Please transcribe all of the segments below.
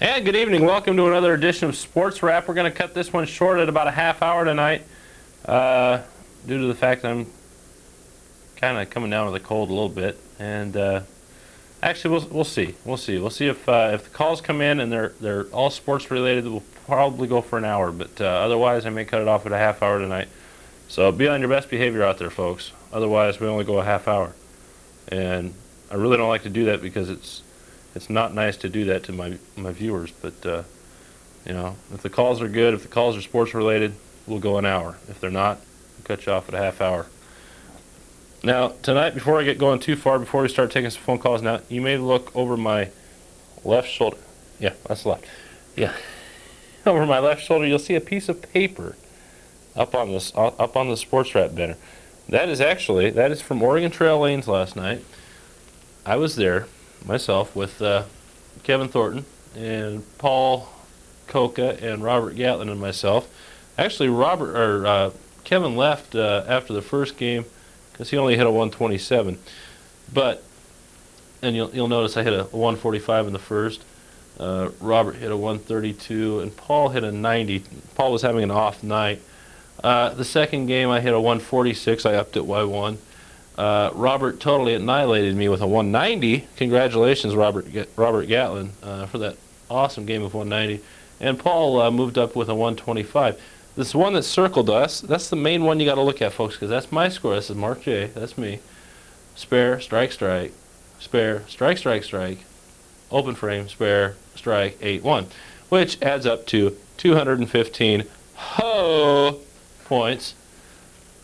And good evening. Welcome to another edition of Sports Wrap. We're going to cut this one short at about a half hour tonight due to the fact that I'm kind of coming down with a cold a little bit. And actually, we'll see. We'll see if the calls come in and they're all sports related. We'll probably go for an hour, but otherwise, I may cut it off at a half hour tonight. So be on your best behavior out there, folks. Otherwise, we only go a half hour, and I really don't like to do that because it's not nice to do that to my viewers, but you know, if the calls are good, if the calls are sports related, we'll go an hour. If they're not, we'll cut you off at a half hour. Now, tonight, before I get going too far, before we start taking some phone calls, now you may look over my left shoulder. Yeah, that's left. Yeah, over my left shoulder, you'll see a piece of paper up on the Sports Wrap banner. That is from Oregon Trail Lanes last night. I was there myself with Kevin Thornton and Paul Coca and Robert Gatlin and myself. Actually, Kevin left after the first game because he only hit a 127. And you'll notice I hit a 145 in the first. Robert hit a 132 and Paul hit a 90. Paul was having an off night. The second game I hit a 146. I upped it by one. Robert totally annihilated me with a 190. Congratulations, Robert Gatlin, for that awesome game of 190. And Paul moved up with a 125. This one that's circled us, that's the main one you got to look at, folks, because that's my score. This is Mark J. That's me. Spare, strike, strike. Spare, strike, strike, strike. Open frame, spare, strike, 8-1, which adds up to 215 points.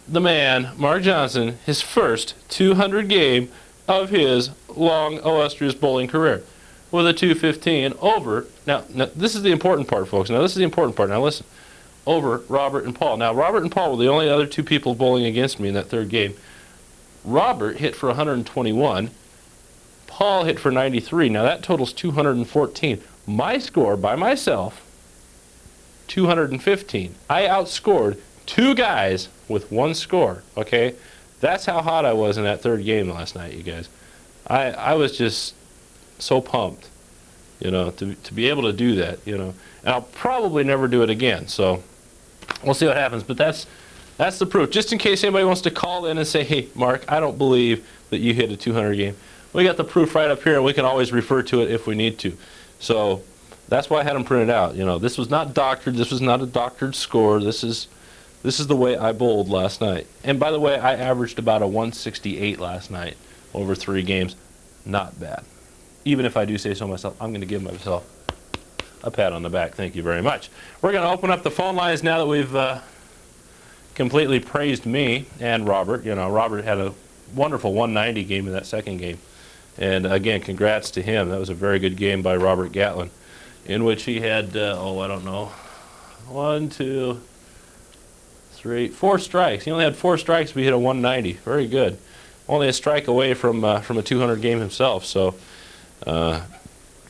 The man, Mark Johnson, his first 200 game of his long, illustrious bowling career with a 215 over. Now, this is the important part, folks. Now, this is the important part. Now, listen. Over Robert and Paul. Now, Robert and Paul were the only other two people bowling against me in that third game. Robert hit for 121. Paul hit for 93. Now, that totals 214. My score by myself, 215. I outscored two guys with one score, okay? That's how hot I was in that third game last night, you guys. I was just so pumped, you know, to be able to do that, you know. And I'll probably never do it again, so we'll see what happens. But that's the proof. Just in case anybody wants to call in and say, hey, Mark, I don't believe that you hit a 200 game. We got the proof right up here, and we can always refer to it if we need to. So that's why I had them printed out. You know, this was not doctored. This was not a doctored score. This is the way I bowled last night. And by the way, I averaged about a 168 last night over 3 games. Not bad. Even if I do say so myself, I'm going to give myself a pat on the back. Thank you very much. We're going to open up the phone lines now that we've completely praised me and Robert. You know, Robert had a wonderful 190 game in that second game. And again, congrats to him. That was a very good game by Robert Gatlin, in which he had, I don't know, 1, 2, 3, 4 strikes. He only had 4 strikes, but he hit a 190. Very good. Only a strike away from a 200 game himself. So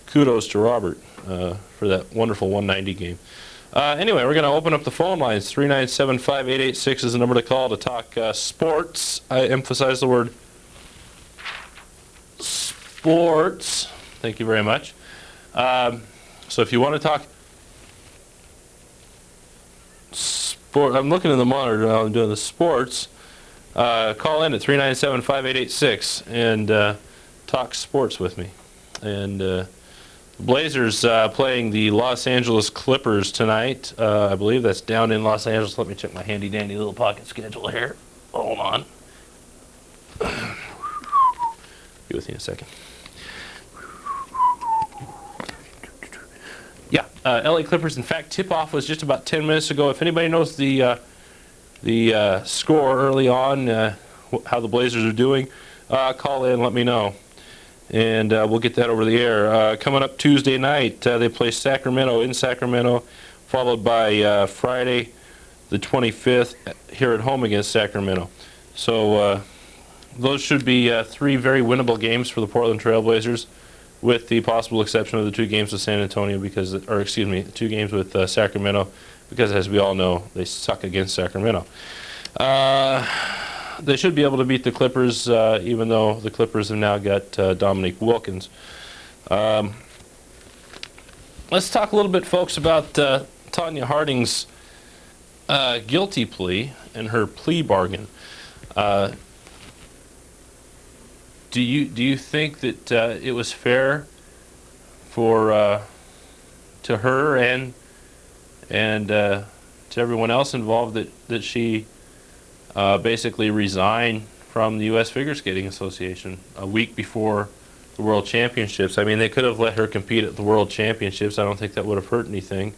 kudos to Robert for that wonderful 190 game. Anyway, we're going to open up the phone lines. 397-5886 is the number to call to talk sports. I emphasize the word sports. Thank you very much. So if you want to talk sport, I'm looking in the monitor now, I'm doing the sports. Call in at 397-5886 and talk sports with me. And Blazers playing the Los Angeles Clippers tonight. I believe that's down in Los Angeles. Let me check my handy-dandy little pocket schedule here. Hold on. Be with you in a second. Yeah, LA Clippers. In fact, tip-off was just about 10 minutes ago. If anybody knows the score early on, how the Blazers are doing, call in, let me know. And we'll get that over the air. Coming up Tuesday night, they play Sacramento in Sacramento, followed by Friday the 25th here at home against Sacramento. So those should be 3 very winnable games for the Portland Trail Blazers, with the possible exception of the 2 games with San Antonio, or excuse me, 2 games with Sacramento, because as we all know, they suck against Sacramento. They should be able to beat the Clippers, even though the Clippers have now got Dominique Wilkins. let's talk a little bit, folks, about Tanya Harding's guilty plea and her plea bargain. Do you think that it was fair for to her and to everyone else involved that she basically resigned from the U.S. Figure Skating Association a week before the World Championships? I mean, they could have let her compete at the World Championships. I don't think that would have hurt anything.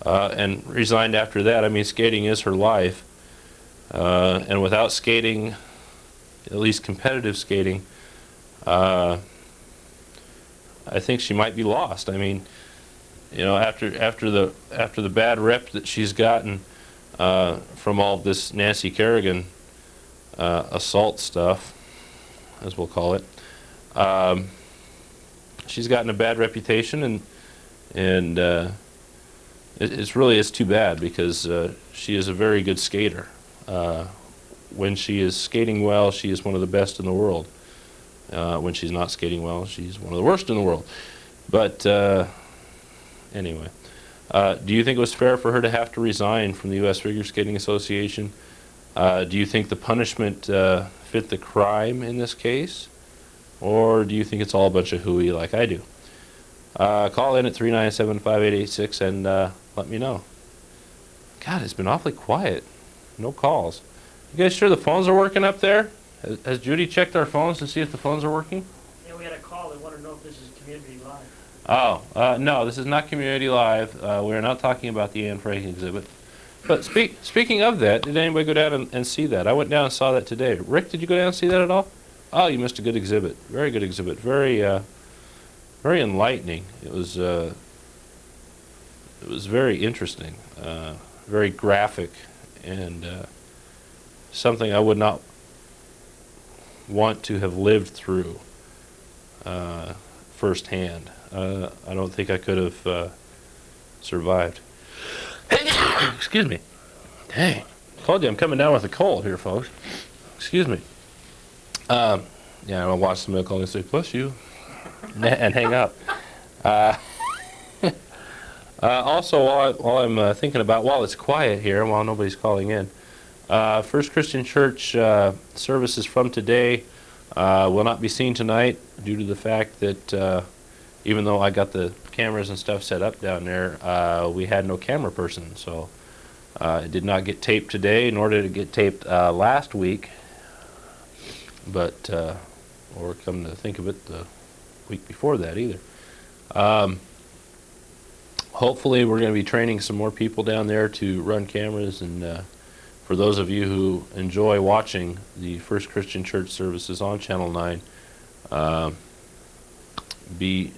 And resigned after that. I mean, skating is her life. And without skating, at least competitive skating, I think she might be lost. I mean, you know, after the bad rep that she's gotten from all this Nancy Kerrigan assault stuff, as we'll call it, she's gotten a bad reputation, and it's too bad, because she is a very good skater. When she is skating well, she is one of the best in the world. When she's not skating well, she's one of the worst in the world. But anyway, do you think it was fair for her to have to resign from the U.S. Figure Skating Association? Do you think the punishment fit the crime in this case? Or do you think it's all a bunch of hooey like I do? Call in at 397-5886 and let me know. God, it's been awfully quiet. No calls. You guys sure the phones are working up there? Has Judy checked our phones to see if the phones are working? Yeah, we had a call. They want to know if this is Community Live. Oh, no, this is not Community Live. We're not talking about the Anne Frank exhibit. But speaking of that, did anybody go down and see that? I went down and saw that today. Rick, did you go down and see that at all? Oh, you missed a good exhibit. Very good exhibit. Very enlightening. It was very interesting, very graphic, and something I would not want to have lived through firsthand. I don't think I could have survived. Excuse me. Dang. Told you I'm coming down with a cold here, folks. Excuse me. Yeah, I'll watch the milk and say, bless you, and hang up. Also, while I'm thinking about, while it's quiet here, while nobody's calling in, First Christian Church services from today will not be seen tonight due to the fact that even though I got the cameras and stuff set up down there, we had no camera person, so it did not get taped today, nor did it get taped last week. But or come to think of it, the week before that either. Hopefully we're going to be training some more people down there to run cameras, and for those of you who enjoy watching the First Christian Church services on Channel 9, be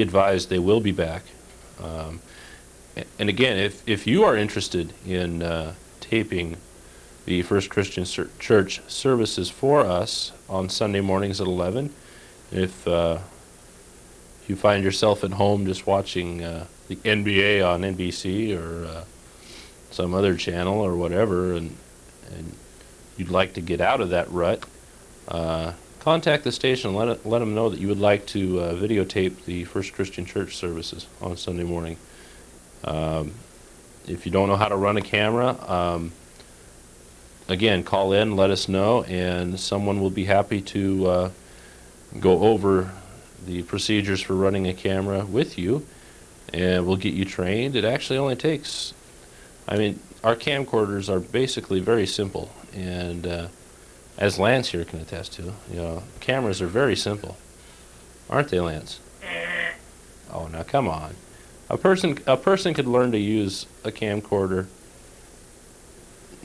advised they will be back. And again, if you are interested in taping the First Christian Church services for us on Sunday mornings at 11, if you find yourself at home just watching the NBA on NBC or some other channel or whatever, and you'd like to get out of that rut, contact the station and let them know that you would like to videotape the First Christian Church services on Sunday morning. If you don't know how to run a camera, again, call in, let us know, and someone will be happy to go over the procedures for running a camera with you, and we'll get you trained. It actually only takes, I mean, our camcorders are basically very simple, and as Lance here can attest to, you know, cameras are very simple, aren't they, Lance? Oh, now come on. A person could learn to use a camcorder,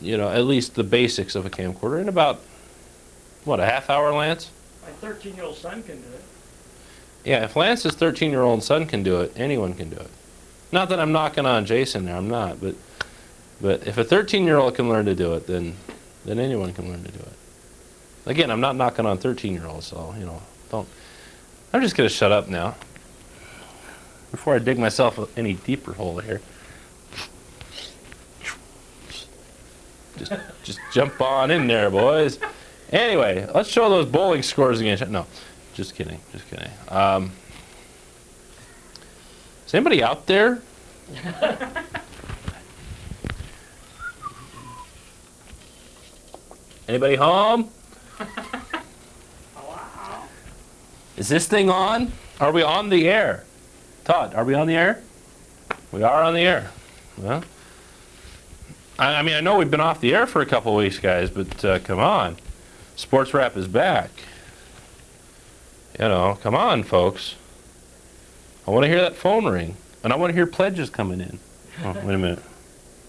you know, at least the basics of a camcorder in about, what, a half hour, Lance? My 13-year-old son can do it. Yeah, if Lance's 13-year-old son can do it, anyone can do it. Not that I'm knocking on Jason there, I'm not, but if a 13-year-old can learn to do it, then anyone can learn to do it. Again, I'm not knocking on 13-year-olds, so, you know, don't. I'm just going to shut up now before I dig myself any deeper hole here. Just jump on in there, boys. Anyway, let's show those bowling scores again. No, just kidding, just kidding. Is anybody out there? Anybody home? Is this thing on? Are we on the air? Todd, are we on the air? We are on the air. Well, I mean, I know we've been off the air for a couple weeks, guys, but come on. Sports Rap is back. You know, come on, folks. I want to hear that phone ring, and I want to hear pledges coming in. Oh, wait a minute.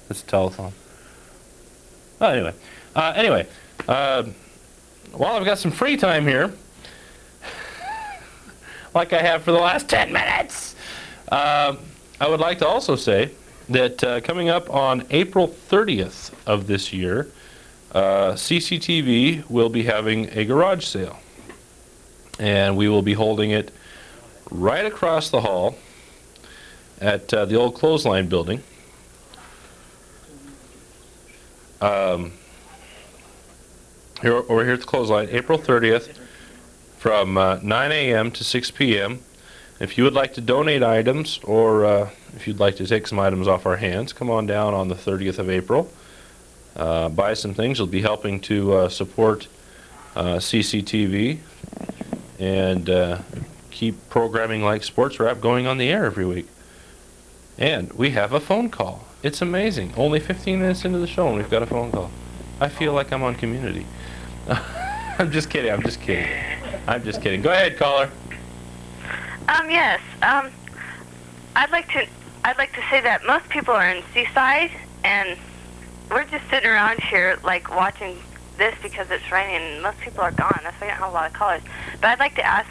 It's a telephone. Oh, anyway. While I've got some free time here, like I have for the last 10 minutes, I would like to also say that coming up on April 30th of this year, CCTV will be having a garage sale. And we will be holding it right across the hall at the old clothesline building. Over here at the clothesline, April 30th, from 9 a.m. to 6 p.m. If you would like to donate items, or if you'd like to take some items off our hands, come on down on the 30th of April. Buy some things. You'll be helping to support CCTV and keep programming like Sports Rap going on the air every week. And we have a phone call. It's amazing. Only 15 minutes into the show and we've got a phone call. I feel like I'm on Community. I'm just kidding. Go ahead, caller. Yes. I'd like to say that most people are in Seaside, and we're just sitting around here, like, watching this because it's raining, and most people are gone. That's why I don't have a lot of callers. But I'd like to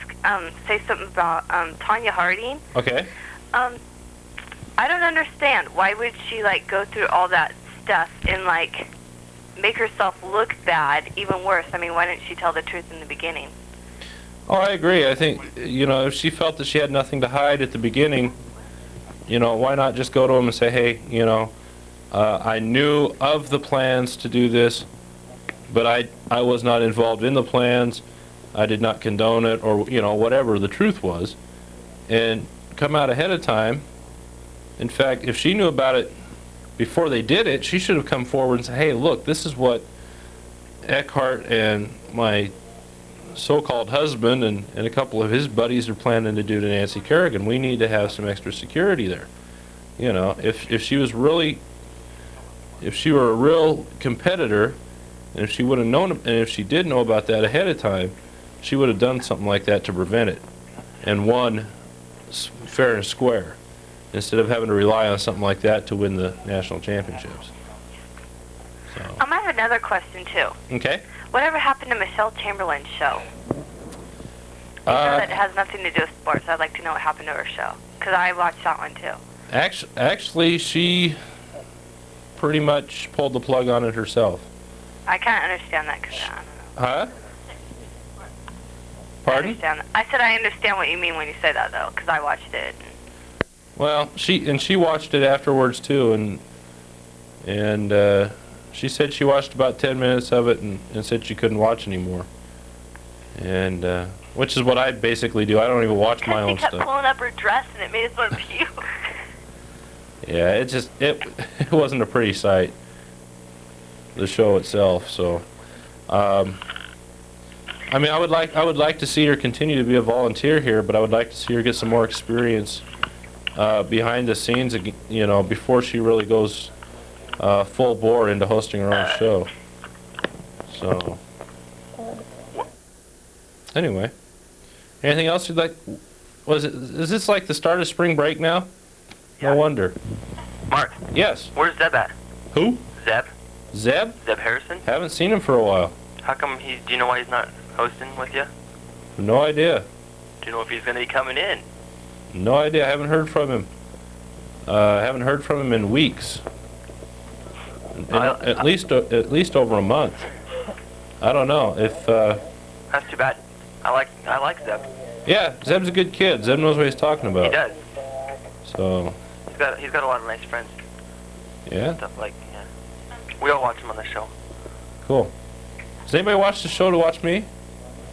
say something about Tanya Harding. Okay. I don't understand. Why would she, like, go through all that stuff and, like, make herself look bad, even worse? I mean, why didn't she tell the truth in the beginning? Oh, I agree. I think, you know, if she felt that she had nothing to hide at the beginning, you know, why not just go to him and say, hey, you know, I knew of the plans to do this, but I was not involved in the plans. I did not condone it, or, you know, whatever the truth was, and come out ahead of time. In fact, if she knew about it before they did it, she should have come forward and said, hey, look, this is what Eckhart and my so-called husband and a couple of his buddies are planning to do to Nancy Kerrigan. We need to have some extra security there. You know, if she was really, if she were a real competitor, and if she would have known, and if she did know about that ahead of time, she would have done something like that to prevent it, and won fair and square, instead of having to rely on something like that to win the national championships. So. I have another question too. Okay. Whatever happened to Michelle Chamberlain's show? I know that it has nothing to do with sports. I'd like to know what happened to her show, because I watched that one too. Actually, she pretty much pulled the plug on it herself. I can't understand that, because I don't know. Huh? Pardon? I said I understand what you mean when you say that, though, because I watched it. Well, she watched it afterwards too, and she said she watched about 10 minutes of it and said she couldn't watch anymore. And which is what I basically do. I don't even watch my own stuff. She kept pulling up her dress and it made us want to puke. Yeah, it wasn't a pretty sight, the show itself. So, I mean, I would like to see her continue to be a volunteer here, but I would like to see her get some more experience behind the scenes, you know, before she really goes full bore into hosting her own show. So, anyway, anything else you'd like? Is this like the start of spring break now? Yeah. No wonder. Mark. Yes. Where's Zeb at? Who? Zeb. Zeb? Zeb Harrison. Haven't seen him for a while. How come do you know why he's not hosting with you? No idea. Do you know if he's going to be coming in? No idea. I haven't heard from him. Haven't heard from him in weeks. At least over a month. I don't know if. That's too bad. I like Zeb. Yeah, Zeb's a good kid. Zeb knows what he's talking about. He does. So. He's got a lot of nice friends. Yeah. Stuff like yeah. We all watch him on the show. Cool. Does anybody watch the show to watch me?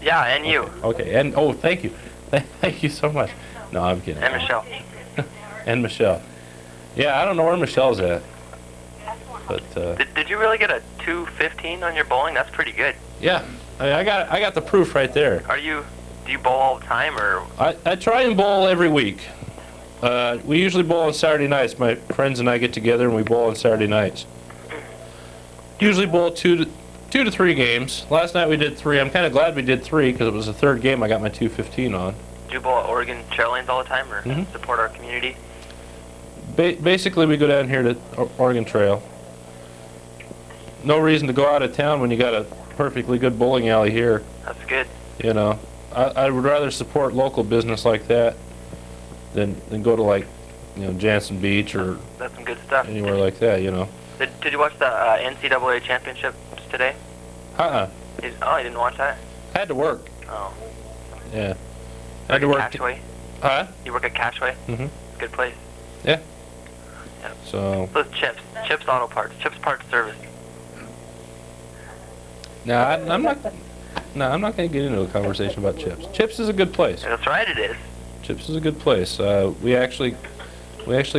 Yeah, and you. Okay, and thank you. Thank you so much. No, I'm kidding. And Michelle. And Michelle. Yeah, I don't know where Michelle's at. But Did you really get a 215 on your bowling? That's pretty good. yeah, I got the proof right there. Do you bowl all the time, or? I try and bowl every week. We usually bowl on Saturday nights. My friends and I get together and we bowl on Saturday nights. Usually bowl two to three games. Last night we did 3. I'm kind of glad we did 3 because it was the 3rd game I got my 215 on. Do you bowl at Oregon trail lanes all the time, or Mhm. support our community? Basically, we go down here to Oregon Trail. No reason to go out of town when you got a perfectly good bowling alley here. That's good. You know, I would rather support local business like that than go to, like, you know, Jansen Beach or That's some good stuff. anywhere like that. You know. Did you watch the NCAA championships today? You didn't watch that? Had to work. Oh. Yeah. Had to work. Cashway? Huh? You work at Cashway? Mhm. Good place. Yeah. Yep. So. Those Chips Auto Parts, Chips Parts Service. No, I'm not. No, I'm not going to get into a conversation about Chips. Chips is a good place. That's right, it is. Chips is a good place. We actually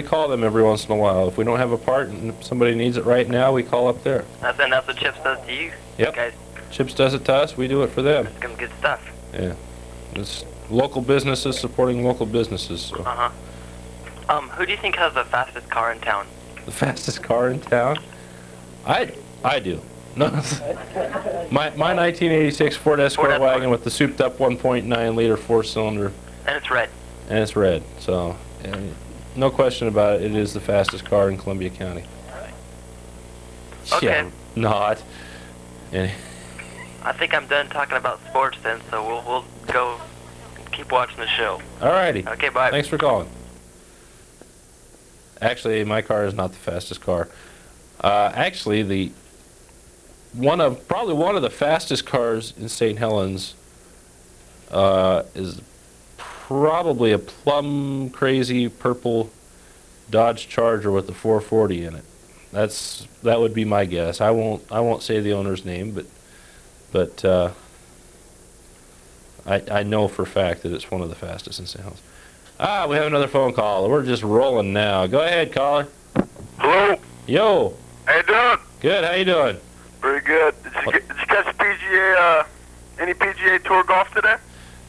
call them every once in a while. If we don't have a part and somebody needs it right now, we call up there. That's what Chips does to you. Yep. Guys, Chips does it to us. We do it for them. some good stuff. Yeah. It's local businesses supporting local businesses. So. Uh-huh. Who do you think has the fastest car in town? The fastest car in town? I do. No. My 1986 Ford Escort wagon with the souped up 1.9 liter 4-cylinder. And it's red. And it's red. So, no question about it. It is the fastest car in Columbia County. Okay. Yeah, not. And I think I'm done talking about sports then, so we'll go keep watching the show. alrighty. Okay, bye. Thanks for calling. Actually, my car is not the fastest car. Actually, probably one of the fastest cars in St. Helens is probably a plum crazy purple Dodge Charger with the 440 in it. That would be my guess. I won't say the owner's name, but I know for a fact that it's one of the fastest in St. Helens. We have another phone call. We're just rolling now. Go ahead, caller. Hello. Yo. How you doing? Good. How you doing? Pretty good. Did you catch the PGA? Any PGA Tour golf today?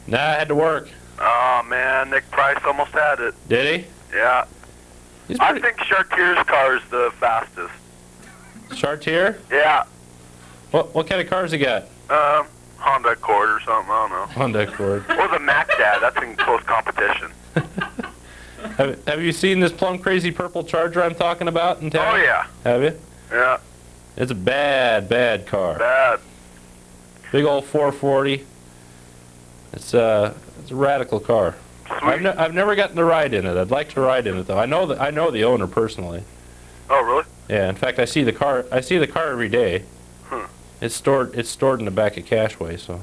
Nah, I had to work. Oh man, Nick Price almost had it. Did he? Yeah. He's I think Chartier's car is the fastest. Chartier? Yeah. What kind of cars he got? Honda Accord or something. I don't know. Honda Accord. Or the Mac Dad. That's in close competition. Have you seen this plum crazy purple Charger I'm talking about in town? Oh yeah. Have you? Yeah. It's a bad car. Bad. Big old 440. It's a radical car. Sweet. I've never gotten to ride in it. I'd like to ride in it though. I know the owner personally. Oh really? Yeah. In fact, I see the car every day. Hmm. It's stored in the back of Cashway. So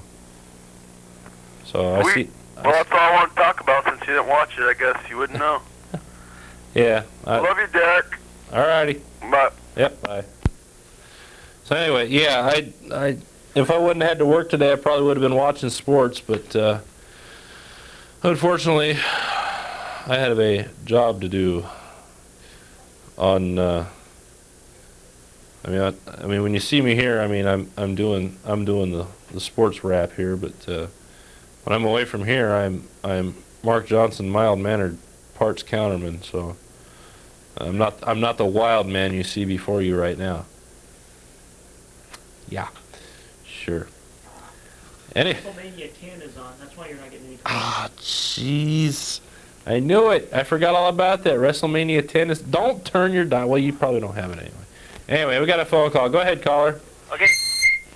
I Sweet. see. Well, that's all I want to talk about. Since you didn't watch it, I guess you wouldn't know. Yeah. Love you, Derek. Alrighty. Bye. Yep. Bye. So anyway, yeah, I if I wouldn't have had to work today, I probably would have been watching sports, but unfortunately, I had a job to do. I mean, when you see me here, I mean, I'm doing the sports wrap here, but when I'm away from here, I'm Mark Johnson, mild-mannered parts counterman. So I'm not the wild man you see before you right now. Yeah, sure. WrestleMania 10 is on. That's why you're not getting any calls. Ah, jeez. I knew it. I forgot all about that. WrestleMania 10 is... Don't turn your dial. Well, you probably don't have it anyway. Anyway, we got a phone call. Go ahead, caller. Okay.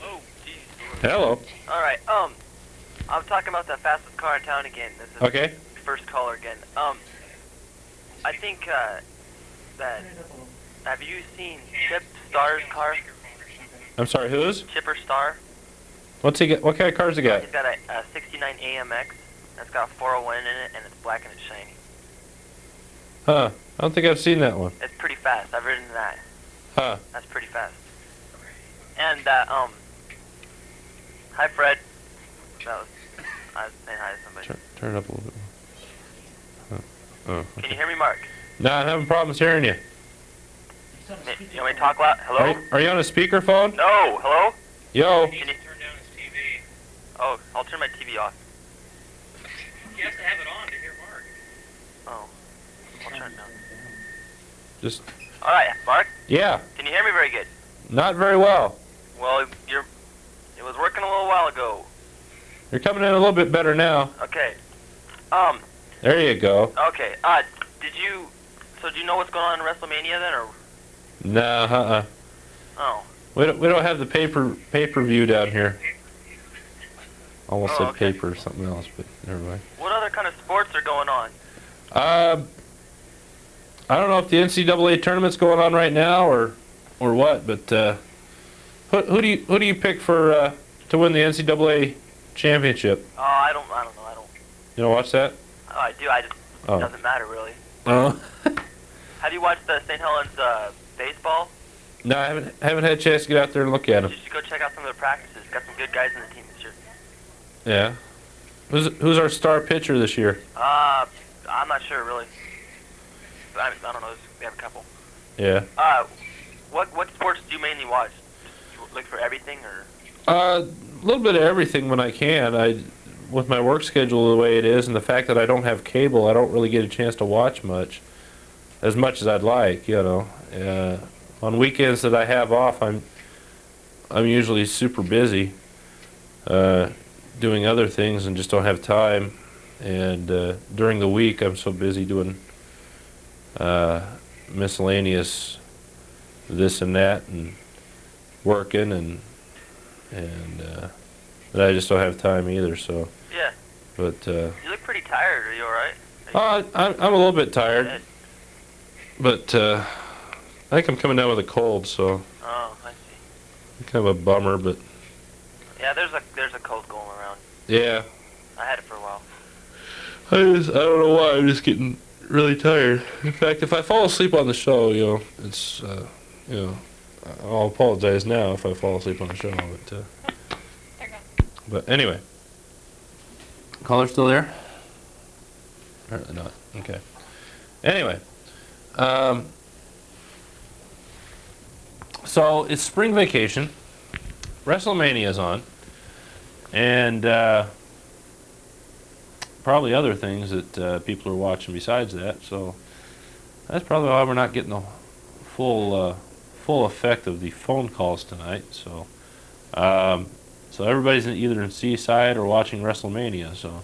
Oh, jeez. Hello. All right. I'm talking about the fastest car in town again. This is Okay. first caller again. I think that. Have you seen Chip Star's car? I'm sorry, whose? Chipper Star. What's he got? What kind of cars he got? He's got a 69 AMX. That's got a 401 in it, and it's black and it's shiny. Huh. I don't think I've seen that one. It's pretty fast. I've ridden that. Huh. That's pretty fast. And hi Fred. I was saying hi to somebody. Turn it up a little bit more. Oh, Can okay. you hear me, Mark? No, I'm having problems hearing you. He's on a You want me to talk loud? Hello? Are you on a speakerphone? No, hello? Yo. Can you turn down his TV? Oh, I'll turn my TV off. He has to have it on to hear Mark. Oh, I'll turn it down. Just. All right, Mark, Yeah. can you hear me very good? Not very well. Well, it was working a little while ago. You're coming in a little bit better now. Okay. There you go. Okay. Do you know what's going on in WrestleMania then, or? No, Oh. We don't have the pay-per-view down here. Almost said okay. paper or something else, but never mind. What other kind of sports are going on? I don't know if the NCAA tournament's going on right now or what, but who do you pick for to win the NCAA championship? Oh, I don't know. You don't watch that? Oh, I do. It Oh. doesn't matter really. Oh. Have you watched the Saint Helens baseball? No, I haven't had a chance to get out there and look at them. You should go check out some of their practices. Got some good guys in the team this year. Yeah. Who's our star pitcher this year? I'm not sure really. I don't know. We have a couple. Yeah. What sports do you mainly watch? Do you look for everything or? A little bit of everything when I can. With my work schedule the way it is, and the fact that I don't have cable, I don't really get a chance to watch as much as I'd like. You know, on weekends that I have off, I'm usually super busy doing other things and just don't have time. And during the week, I'm so busy doing miscellaneous this and that and working and that I just don't have time either. So. Yeah. But You look pretty tired. Are you all right? I'm a little bit tired, Good. but I think I'm coming down with a cold, so Oh, I see. kind of a bummer. But Yeah, there's a cold going around. yeah, I had it for a while. I don't know why I'm just getting really tired. In fact, if I fall asleep on the show, it's I'll apologize now if I fall asleep on the show, but anyway. Caller still there? Apparently not. Okay. Anyway, so it's spring vacation. WrestleMania's on, and probably other things that people are watching besides that. So that's probably why we're not getting the full effect of the phone calls tonight. So. So everybody's either in Seaside or watching WrestleMania. So,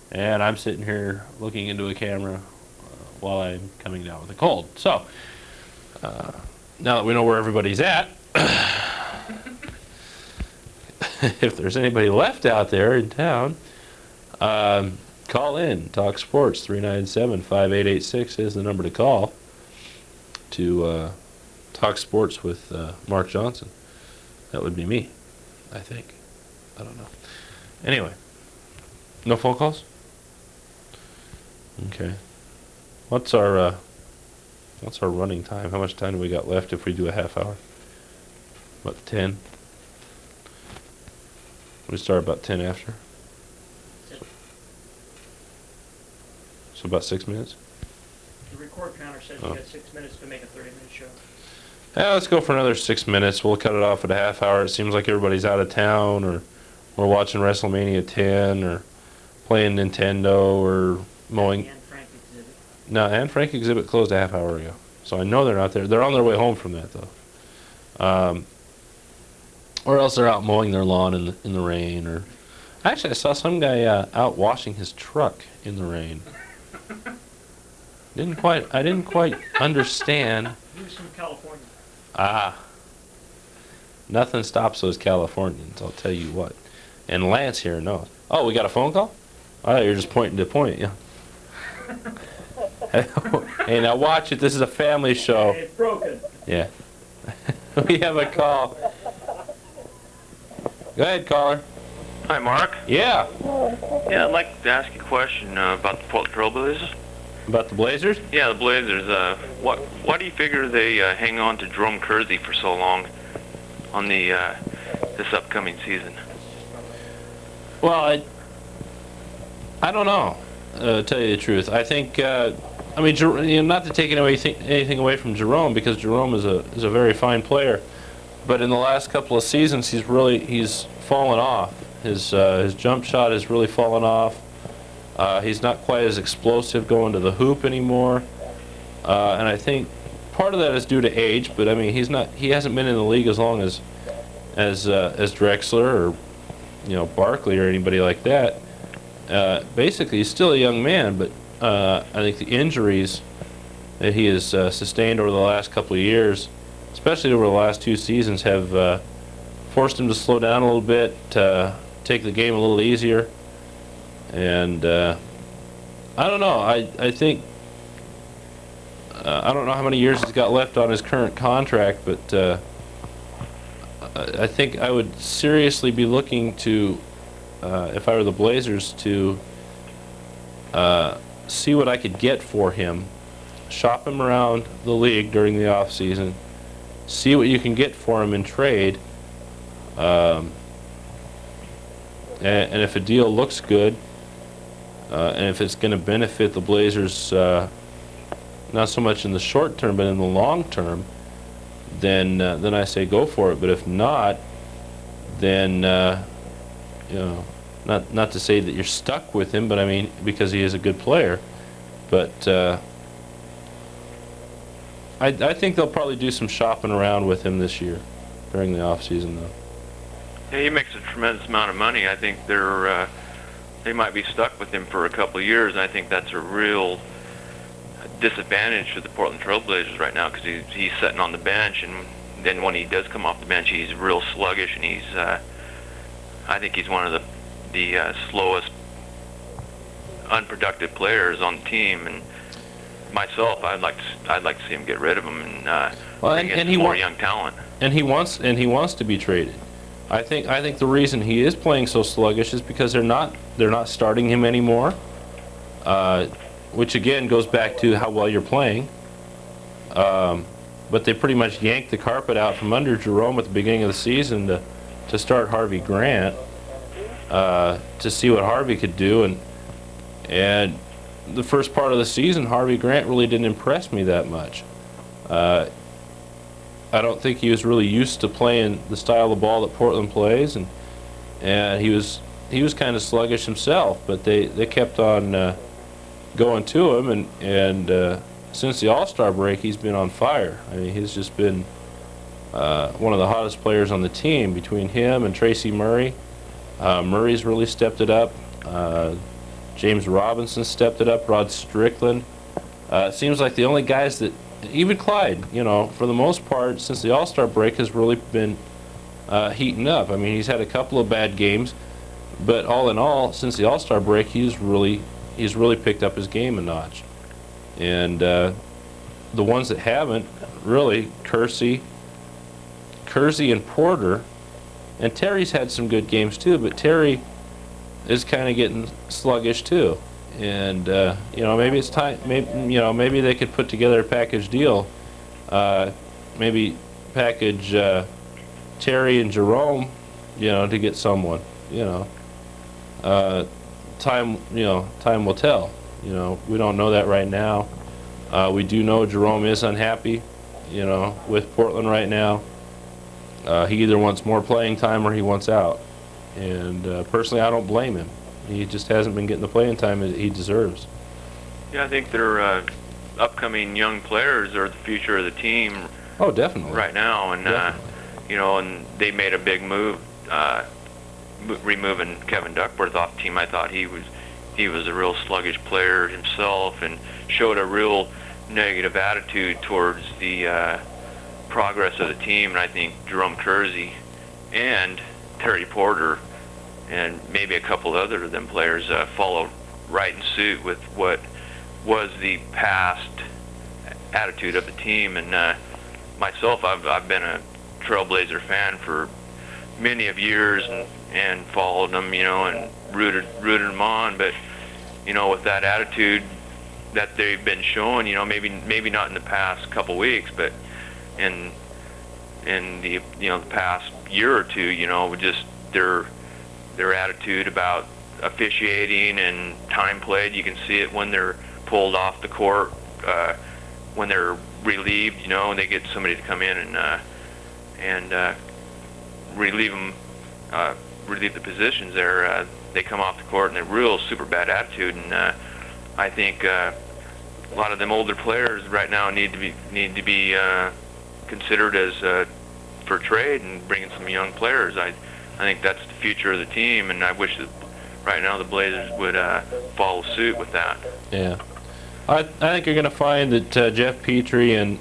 and I'm sitting here looking into a camera while I'm coming down with a cold. So, now that we know where everybody's at, if there's anybody left out there in town, call in. Talk Sports 397-5886 is the number to call to talk sports with Mark Johnson. That would be me, I think. I don't know. Anyway, no phone calls? Okay. What's our running time? How much time do we got left if we do a half hour? About 10? We start about 10 after? So about 6 minutes? The record counter says you got 6 minutes to make a 30-minute show. Yeah, let's go for another 6 minutes. We'll cut it off at a half hour. It seems like everybody's out of town, or we're watching WrestleMania 10, or playing Nintendo, or mowing. And Frank exhibit. No, Anne Frank exhibit closed a half hour ago. So I know they're not there. They're on their way home from that, though. Or else they're out mowing their lawn in the rain. Or actually, I saw some guy out washing his truck in the rain. I didn't quite understand. He was from California. Nothing stops those Californians, I'll tell you what. And Lance here knows. Oh, we got a phone call? Oh, you're just pointing to point, yeah. Hey, now watch it. This is a family show. It's broken. Yeah. We have a call. Go ahead, caller. Hi, Mark. Yeah. Yeah, I'd like to ask you a question about the Portland Trailblazers. About the Blazers? Yeah, the Blazers. Why do you figure they hang on to Jerome Kersey for so long on the this upcoming season? Well, I don't know. To tell you the truth, I think I mean, not to take anything away from Jerome, because Jerome is a very fine player, but in the last couple of seasons he's fallen off. His jump shot has really fallen off. He's not quite as explosive going to the hoop anymore, and I think part of that is due to age. But I mean, he hasn't been in the league as long as Drexler or Barkley or anybody like that. Basically, he's still a young man, but I think the injuries that he has sustained over the last couple of years, especially over the last 2 seasons, have forced him to slow down a little bit, take the game a little easier. And I don't know. I think I don't know how many years he's got left on his current contract, but I think I would seriously be looking to, if I were the Blazers, to see what I could get for him, shop him around the league during the off season, see what you can get for him in trade, and if a deal looks good, and if it's going to benefit the Blazers, not so much in the short term but in the long term, then I say go for it. But if not, then not to say that you're stuck with him, but I mean, because he is a good player. But I think they'll probably do some shopping around with him this year during the off season, though. Yeah, he makes a tremendous amount of money. I think they might be stuck with him for a couple of years, and I think that's a real disadvantage for the Portland Trail Blazers right now, because he's sitting on the bench, and then when he does come off the bench, he's real sluggish, and I think he's one of the slowest, unproductive players on the team. And myself, I'd like to see him get rid of him and bring in some more young talent. And he wants to be traded. I think the reason he is playing so sluggish is because they're not starting him anymore, which again goes back to how well you're playing. But they pretty much yanked the carpet out from under Jerome at the beginning of the season to start Harvey Grant, to see what Harvey could do, and the first part of the season, Harvey Grant really didn't impress me that much. I don't think he was really used to playing the style of ball that Portland plays, and he was kind of sluggish himself. But they kept on going to him, and since the All-Star break, he's been on fire. I mean, he's just been one of the hottest players on the team. Between him and Tracy Murray, Murray's really stepped it up. James Robinson stepped it up. Rod Strickland. It seems like the only guys that, even Clyde, for the most part, since the All-Star break, has really been heating up. I mean, he's had a couple of bad games, but all in all, since the All-Star break, he's really picked up his game a notch. And the ones that haven't, really, Kersey and Porter, and Terry's had some good games too, but Terry is kind of getting sluggish too. And maybe it's time. Maybe they could put together a package deal. Maybe package Terry and Jerome, to get someone. Time will tell. We don't know that right now. We do know Jerome is unhappy, with Portland right now. He either wants more playing time or he wants out. And personally, I don't blame him. He just hasn't been getting the playing time that he deserves. Yeah, I think their upcoming young players are the future of the team. Oh, definitely. Right now, and and they made a big move, removing Kevin Duckworth off the team. I thought he was a real sluggish player himself, and showed a real negative attitude towards the progress of the team. And I think Jerome Kersey and Terry Porter, and maybe a couple other of them players, followed right in suit with what was the past attitude of the team. And myself, I've been a Trailblazer fan for many of years, and followed them, and rooted them on. But with that attitude that they've been showing, maybe not in the past couple weeks, but in the the past year or two, just their attitude about officiating and time played. You can see it when they're pulled off the court when they're relieved, and they get somebody to come in and relieve them, relieve the positions there. They come off the court in a real super bad attitude, and I think a lot of them older players right now need to be considered as for trade and bringing some young players. I think that's the future of the team, and I wish that right now the Blazers would follow suit with that. Yeah, I think you're going to find that Jeff Petrie and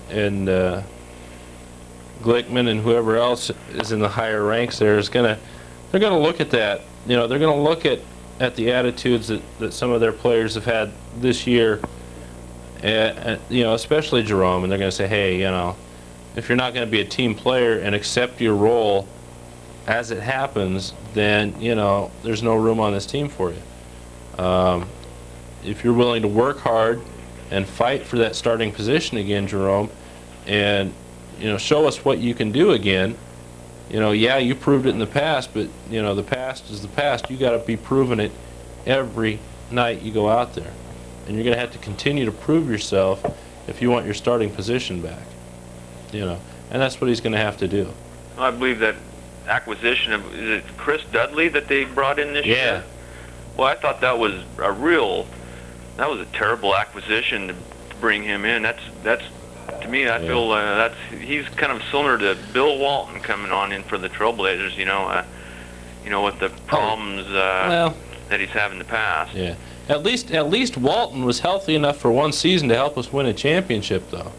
Glickman and whoever else is in the higher ranks there they're going to look at that. They're going to look at the attitudes that some of their players have had this year, especially Jerome, and they're going to say, hey, if you're not going to be a team player and accept your role as it happens, then, there's no room on this team for you. If you're willing to work hard and fight for that starting position again, Jerome, and, show us what you can do again. Yeah, you proved it in the past, but, the past is the past. You got to be proving it every night you go out there. And you're going to have to continue to prove yourself if you want your starting position back. And that's what he's going to have to do. Well, I believe that acquisition of, is it Chris Dudley that they brought in this year? Well, I thought that was a terrible acquisition to bring him in. That's to me, I feel he's kind of similar to Bill Walton coming on in for the Trailblazers. With the problems that he's had in the past. Yeah. At least Walton was healthy enough for one season to help us win a championship, though.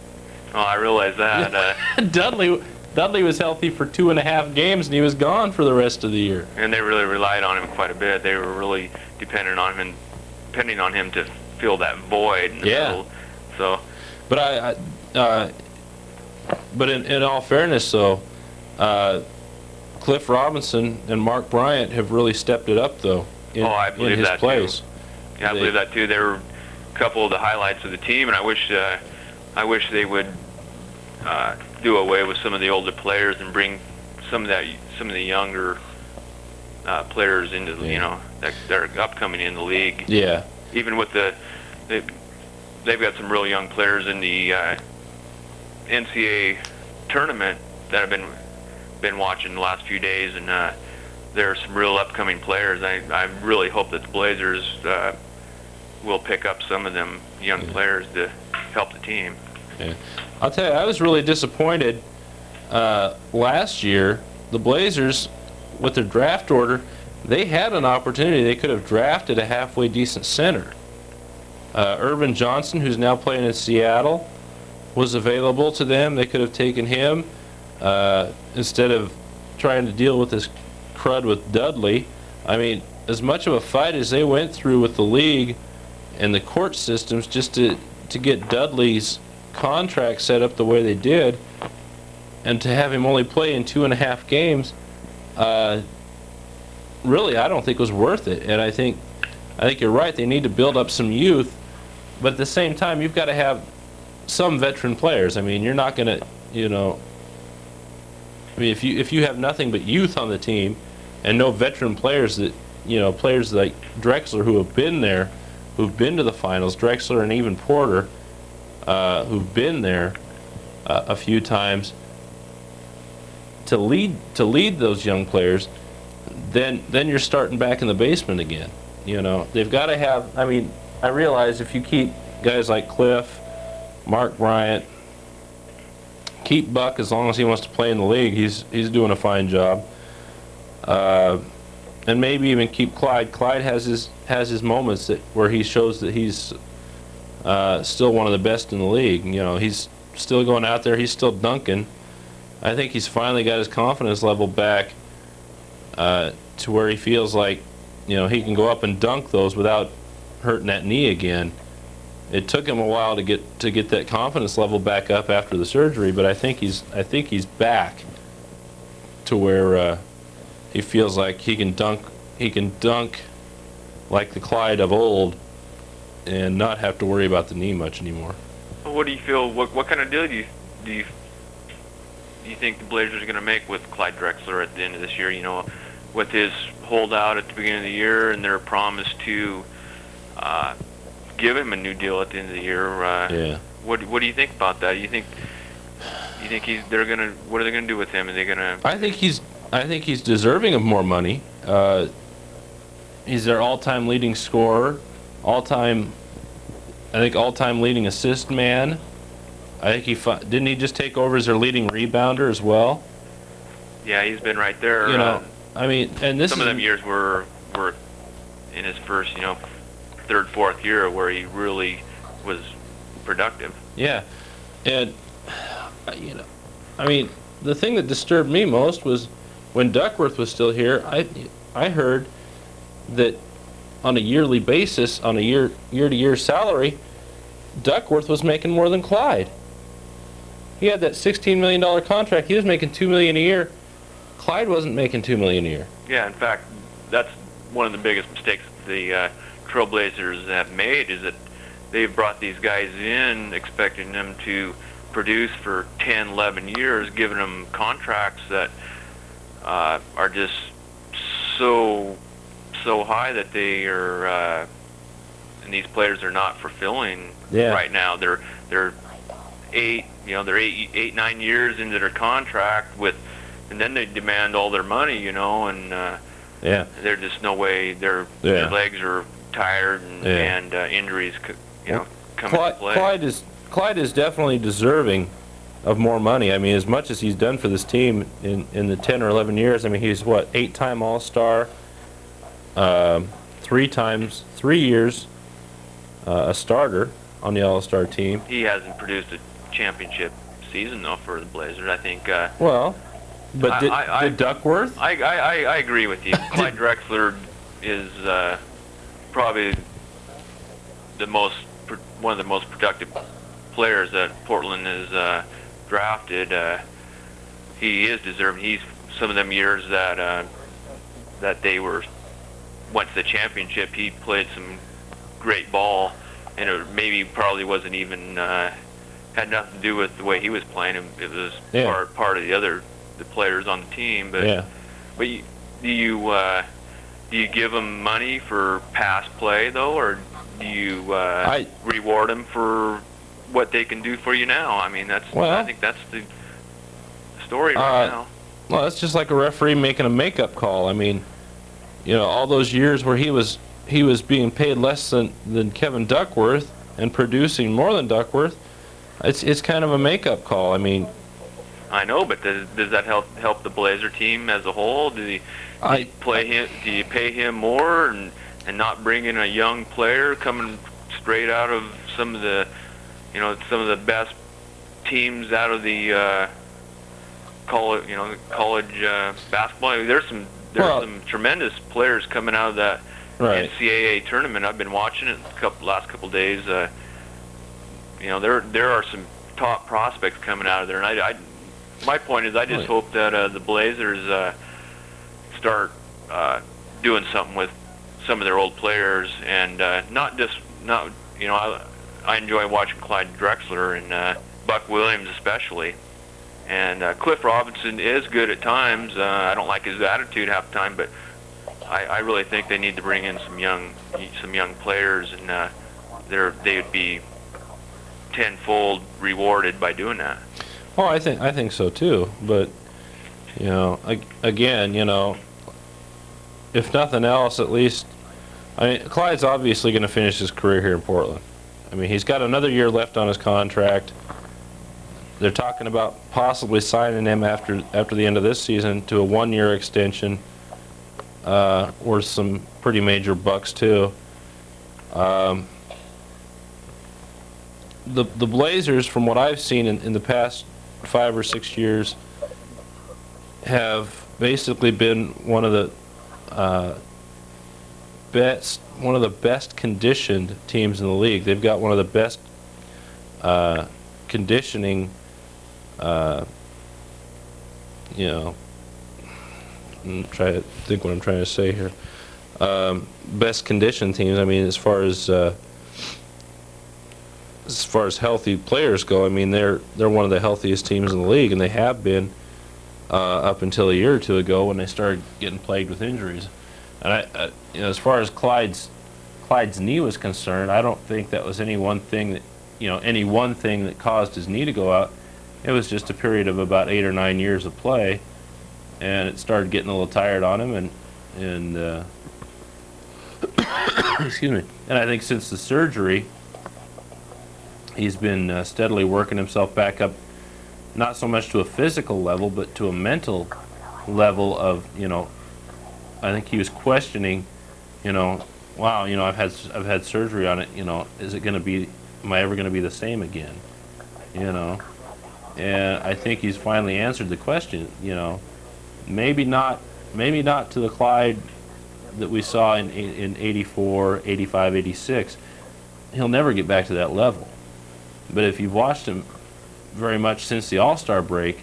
Oh, I realize that. Dudley was healthy for 2.5 games, and he was gone for the rest of the year. And they really relied on him quite a bit. They were really depending on him to fill that void in the middle. So, but but in all fairness, though, Cliff Robinson and Mark Bryant have really stepped it up, though. I believe in his that place. too. Yeah, I believe that too. They were a couple of the highlights of the team, and I wish they would do away with some of the older players and bring some of the younger players into that are upcoming in the league. Yeah. Even with they've got some real young players in the NCAA tournament that I've been watching the last few days, and there are some real upcoming players. I really hope that the Blazers will pick up some of them young players to help the team. Yeah. I'll tell you, I was really disappointed last year. The Blazers, with their draft order, they had an opportunity. They could have drafted a halfway decent center. Urban Johnson, who's now playing in Seattle, was available to them. They could have taken him instead of trying to deal with this crud with Dudley. I mean, as much of a fight as they went through with the league and the court systems just to get Dudley's contract set up the way they did, and to have him only play in 2.5 games, really, I don't think was worth it. And I think you're right. They need to build up some youth, but at the same time, you've got to have some veteran players. I mean, you're not going to, I mean, if you have nothing but youth on the team and no veteran players that, players like Drexler who have been there, who've been to the finals, Drexler and even Porter, who've been there a few times, to lead those young players, then you're starting back in the basement again. They've got to have. I mean, I realize if you keep guys like Cliff, Mark Bryant, keep Buck as long as he wants to play in the league, he's doing a fine job. And maybe even keep Clyde. Clyde has his moments where he shows that he's still one of the best in the league. He's still going out there. He's still dunking. I think he's finally got his confidence level back to where he feels like, he can go up and dunk those without hurting that knee again. It took him a while to get that confidence level back up after the surgery, but I think he's back to where he feels like he can dunk like the Clyde of old and not have to worry about the knee much anymore. What do you feel? What kind of deal do you think the Blazers are going to make with Clyde Drexler at the end of this year? With his holdout at the beginning of the year and their promise to give him a new deal at the end of the year. Yeah. What do you think about that? You think they're gonna, what are they gonna do with him? Are they gonna? I think he's deserving of more money. He's their all-time leading scorer, all-time leading assist man. I think didn't he just take over as their leading rebounder as well? Yeah, he's been right there. You know, I mean, and this some of them years were in his first, third, fourth year where he really was productive. Yeah, and I mean, the thing that disturbed me most was when Duckworth was still here. I heard that on a yearly basis, on a year-to-year salary, Duckworth was making more than Clyde. He had that $16 million contract. He was making $2 million a year. Clyde wasn't making $2 million a year. Yeah, in fact, that's one of the biggest mistakes the Trailblazers have made, is that they've brought these guys in expecting them to produce for 10, 11 years, giving them contracts that are just so high that they are, and these players are not fulfilling right now. They're 8, 9 years into their contract and then they demand all their money, and there's just no way their legs are tired and injuries, come into play. Clyde is definitely deserving of more money. I mean, as much as he's done for this team in the 10 or 11 years. I mean, he's 8-time All-Star, 3 years a starter on the All-Star team. He hasn't produced a championship season though for the Blazers. I think. But did Duckworth? I agree with you. Clyde Drexler is probably one of the most productive players that Portland has drafted. He is deserving. He's some of them years that they went to the championship. He played some great ball, and it probably wasn't even had nothing to do with the way he was playing. It was part of the players on the team. But do you give them money for past play though, or do you reward them for what they can do for you now? I mean, I think that's the story right now. Well, it's just like a referee making a makeup call. I mean, all those years where he was being paid less than Kevin Duckworth and producing more than Duckworth, it's kind of a makeup call. I mean, I know, but does that help the Blazer team as a whole? Do you pay him more and not bring in a young player coming straight out of some of the best teams out of the college basketball? I mean, there's some tremendous players coming out of that NCAA tournament. I've been watching it last couple days. There are some top prospects coming out of there, and my point is, I just hope that the Blazers start doing something with some of their old players, and I enjoy watching Clyde Drexler and Buck Williams especially, and Cliff Robinson is good at times. I don't like his attitude half the time, but I really think they need to bring in some young players, and they would be tenfold rewarded by doing that. Well, I think so too. But again, if nothing else, at least, Clyde's obviously going to finish his career here in Portland. I mean, he's got another year left on his contract. They're talking about possibly signing him after the end of this season to a 1-year extension, worth some pretty major bucks too. The Blazers, from what I've seen in the past 5 or 6 years, have basically been one of the best conditioned teams in the league. They've got one of the best conditioning. I'm trying to think what I'm trying to say here. Best conditioned teams. I mean, as far as healthy players go, I mean, they're one of the healthiest teams in the league, and they have been up until a year or two ago when they started getting plagued with injuries. And as far as Clyde's Clyde's knee was concerned, I don't think that was any one thing that caused his knee to go out. It was just a period of about 8 or 9 years of play, and it started getting a little tired on him, and excuse me. And I think since the surgery, he's been steadily working himself back up, not so much to a physical level, but to a mental level of, I think he was questioning, wow, I've had surgery on it, am I ever going to be the same again? And I think he's finally answered the question, maybe not to the Clyde that we saw in 84, 85, 86. He'll never get back to that level. But if you've watched him very much since the All-Star break,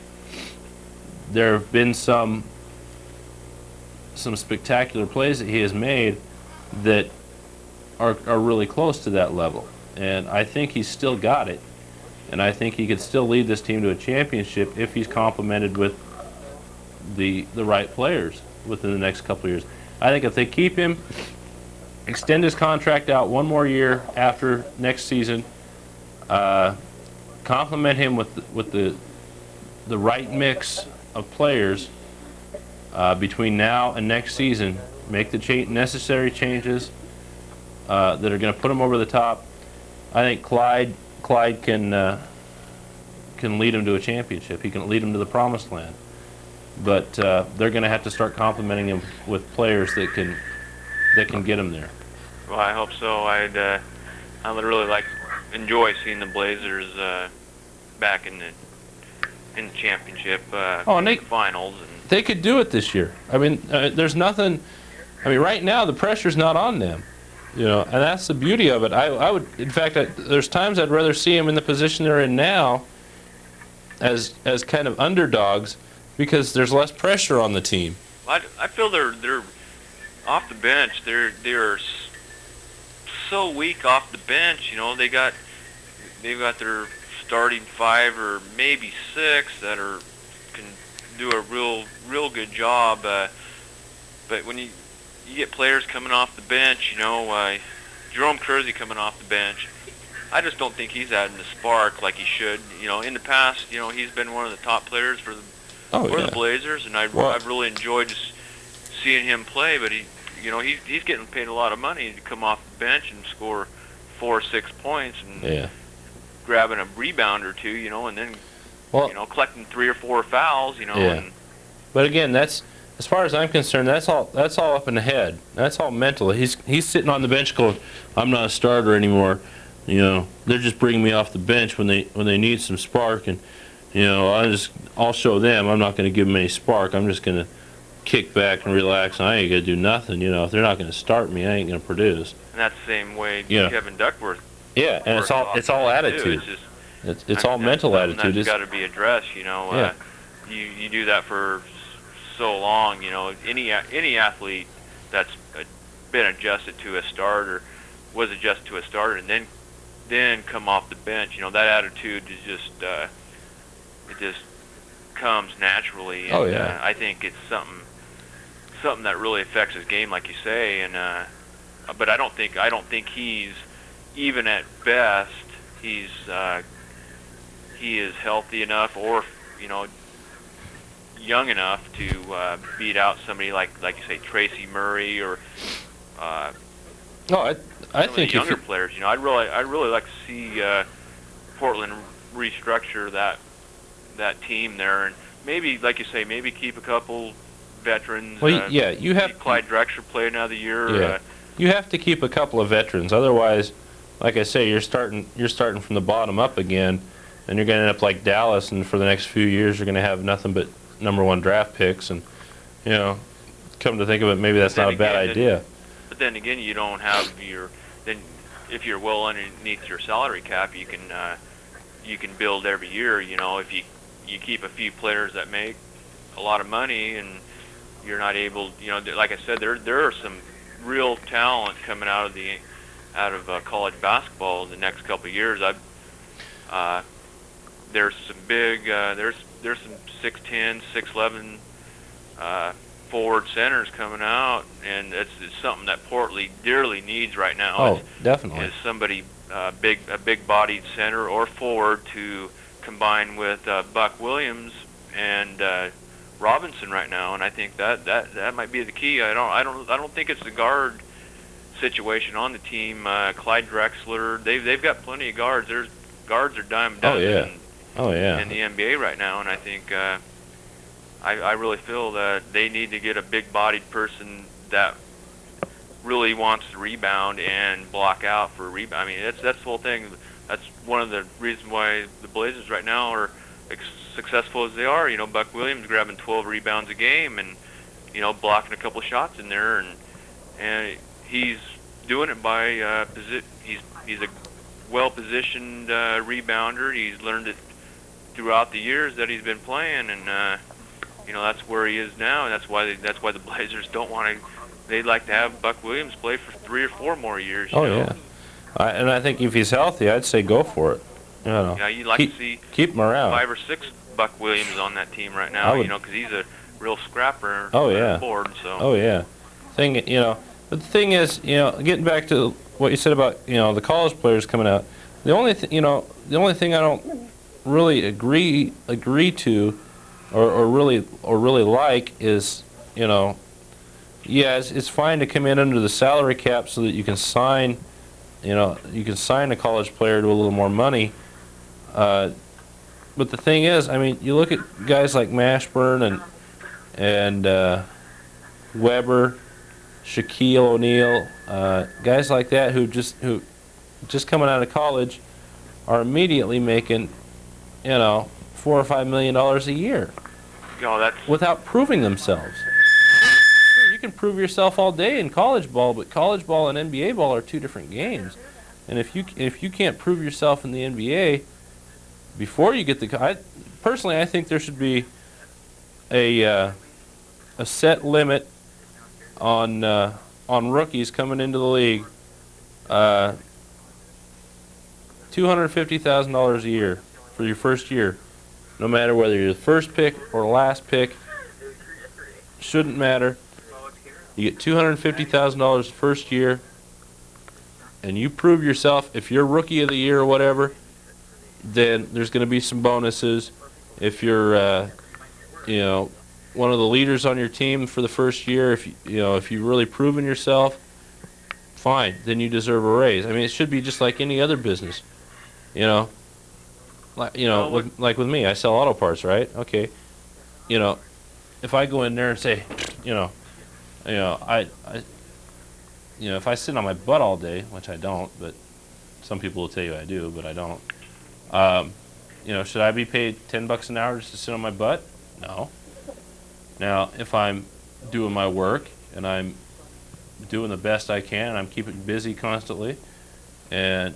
there have been some spectacular plays that he has made that are really close to that level. And I think he's still got it. And I think he could still lead this team to a championship if he's complemented with the right players within the next couple of years. I think if they keep him, extend his contract out one more year after next season, complement him with the right mix of players between now and next season, make the necessary changes that are going to put him over the top. I think Clyde can lead him to a championship. He can lead him to the promised land. But they're going to have to start complimenting him with players that can get him there. Well, I hope so. I would really enjoy seeing the Blazers back in the championship finals. And they could do it this year. I mean, there's nothing. I mean, right now the pressure's not on them, and that's the beauty of it. I would, in fact, there's times I'd rather see them in the position they're in now, as kind of underdogs, because there's less pressure on the team. I feel they're off the bench. They're so weak off the bench. They've got their starting 5 or maybe 6 that can do a real good job. But when you get players coming off the bench, Jerome Kersey coming off the bench, I just don't think he's adding the spark like he should. In the past, he's been one of the top players for the Blazers, and I've really enjoyed just seeing him play. But he's getting paid a lot of money to come off the bench and score 4 or 6 points and grabbing a rebound or 2, and then collecting 3 or 4 fouls, And, but again, that's, as far as I'm concerned, that's all up in the head. That's all mental. He's sitting on the bench going, I'm not a starter anymore. They're just bringing me off the bench when they need some spark, and I'll show them. I'm not going to give them any spark. I'm just going to kick back and relax, and I ain't going to do nothing. If they're not going to start me, I ain't going to produce. And that's the same way Kevin Duckworth. Yeah, and it's all attitude. It's all mental attitude. That's got to be addressed. You do that for so long. Any athlete that's been adjusted to a starter was adjusted to a starter, and then come off the bench. That attitude is just it just comes naturally. And, I think it's something that really affects his game, like you say. And but I don't think he's, even at best, he is healthy enough or young enough to beat out somebody like you say, Tracy Murray or I think the younger players. I'd really like to see Portland restructure that team there, and maybe, like you say, maybe keep a couple veterans. Well, you have Clyde Drexler play another year. Yeah. You have to keep a couple of veterans, otherwise, like I say, you're starting from the bottom up again, and you're going to end up like Dallas, and for the next few years, you're going to have nothing but #1 draft picks, and come to think of it, maybe that's not a bad idea. But then again, you don't have if you're well underneath your salary cap, you can build every year. If you keep a few players that make a lot of money, and you're not able, like I said, there are some real talent coming out of college basketball in the next couple of years. There's some big there's some 6'10", 6'11" forward centers coming out, and it's something that Portland dearly needs right now. Oh, definitely. Is somebody a big-bodied center or forward to combine with Buck Williams and Robinson right now, and I think that might be the key. I don't think it's the guard situation on the team. Clyde Drexler, they've got plenty of guards. There's guards are dime a dozen in the NBA right now, and I think I really feel that they need to get a big-bodied person that really wants to rebound and block out for a rebound. I mean, that's the whole thing. That's one of the reasons why the Blazers right now are successful as they are. You know, Buck Williams grabbing 12 rebounds a game and, you know, blocking a couple shots in there, and he's doing it by he's a well-positioned rebounder. He's learned it throughout the years that he's been playing, and you know, that's where he is now, and that's why the Blazers don't want to. They'd like to have Buck Williams play for 3 or 4 more years. You know? Yeah. And I think if he's healthy, I'd say go for it. You know, yeah, you'd like to see keep him around. 5 or 6 Buck Williams on that team right now. You know, because he's a real scrapper. Board, so. Oh yeah. But the thing is, you know, getting back to what you said about, you know, the college players coming out. The only thing I don't really agree to, or really like is, you know, yeah, it's fine to come in under the salary cap so that you can sign, a college player to a little more money. But the thing is, I mean, you look at guys like Mashburn and Weber, Shaquille O'Neal, guys like that who just coming out of college are immediately making, you know, $4 or $5 million a year. Without proving themselves. Sure, you can prove yourself all day in college ball, but college ball and NBA ball are 2 different games. And if you can't prove yourself in the NBA before you get personally, I think there should be a set limit on rookies coming into the league. $250,000 a year for your first year, no matter whether you're the first pick or last pick. Shouldn't matter. You get $250,000 first year, and you prove yourself. If you're rookie of the year or whatever, then there's going to be some bonuses. If you're, one of the leaders on your team for the first year, if you've really proven yourself, fine, then you deserve a raise. I mean, it should be just like any other business, you know. Like with me, I sell auto parts, right? Okay, you know, if I go in there and say, if I sit on my butt all day, which I don't, but some people will tell you I do, but I don't. Should I be paid $10 an hour just to sit on my butt? No. Now, if I'm doing my work and I'm doing the best I can, and I'm keeping busy constantly, and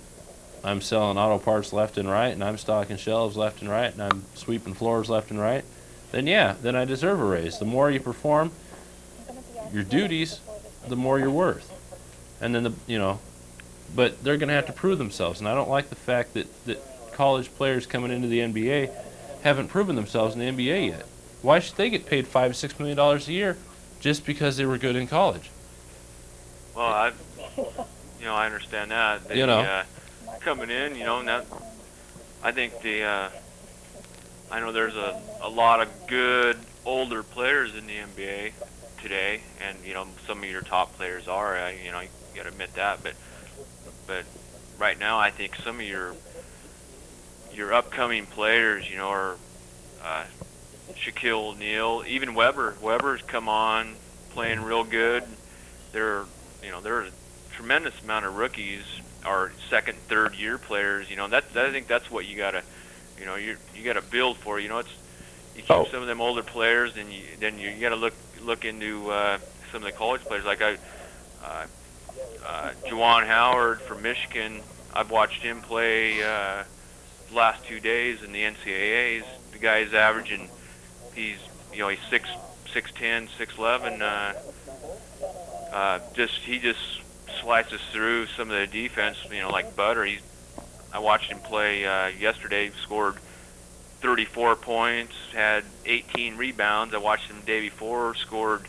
I'm selling auto parts left and right, and I'm stocking shelves left and right, and I'm sweeping floors left and right, then I deserve a raise. The more you perform your duties, the more you're worth. And then but they're going to have to prove themselves. And I don't like the fact that college players coming into the NBA haven't proven themselves in the NBA yet. Why should they get paid $5 to $6 million a year just because they were good in college? Well, I understand that. They, coming in, now I think I know there's a lot of good older players in the NBA today, and some of your top players are. You got to admit that, but right now I think some of your upcoming players, are Shaquille O'Neal, even Weber. Weber's come on playing real good. There's a tremendous amount of rookies are second, third year players. I think that's what you gotta, you gotta build for. You keep some of them older players, and then you gotta look into some of the college players like Juwan Howard from Michigan. I've watched him play the last 2 days in the NCAAs. The guy's averaging, he's 6'10", 6'11". He just slices through some of the defense, like butter. I watched him play yesterday. Scored 34 points, had 18 rebounds. I watched him the day before, scored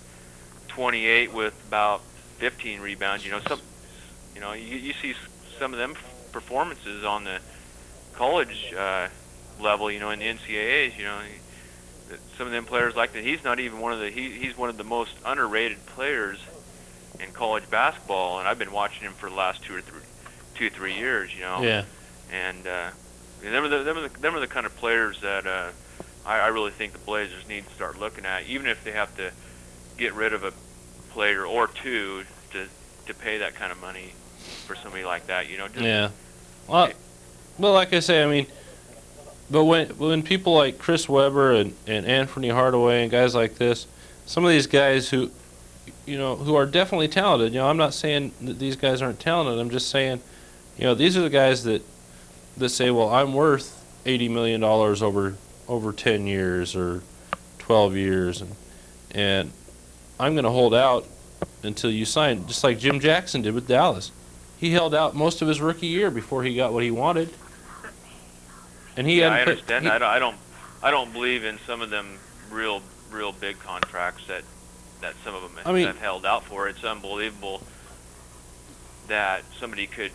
28 with about 15 rebounds. You know, you see some of them performances on the college level. You know, in the NCAAs. You know, some of them players like that. He's not even one of the. He's one of the most underrated players in college basketball, and I've been watching him for the last 3 years. You know. Yeah. And them are the kind of players that I really think the Blazers need to start looking at, even if they have to get rid of a player or two to pay that kind of money for somebody like that. You know. Just, Yeah. Well, like I say, I mean, but when people like Chris Webber and Anthony Hardaway and guys like this, some of these guys who, you know, who are definitely talented. You know, I'm not saying that these guys aren't talented. I'm just saying, you know, these are the guys that say, well, I'm worth $80 million over 10 years or 12 years, and I'm going to hold out until you sign, just like Jim Jackson did with Dallas. He held out most of his rookie year before he got what he wanted. And he I understand that. I don't believe in some of them real big contracts that some of them have held out for. It's unbelievable that somebody could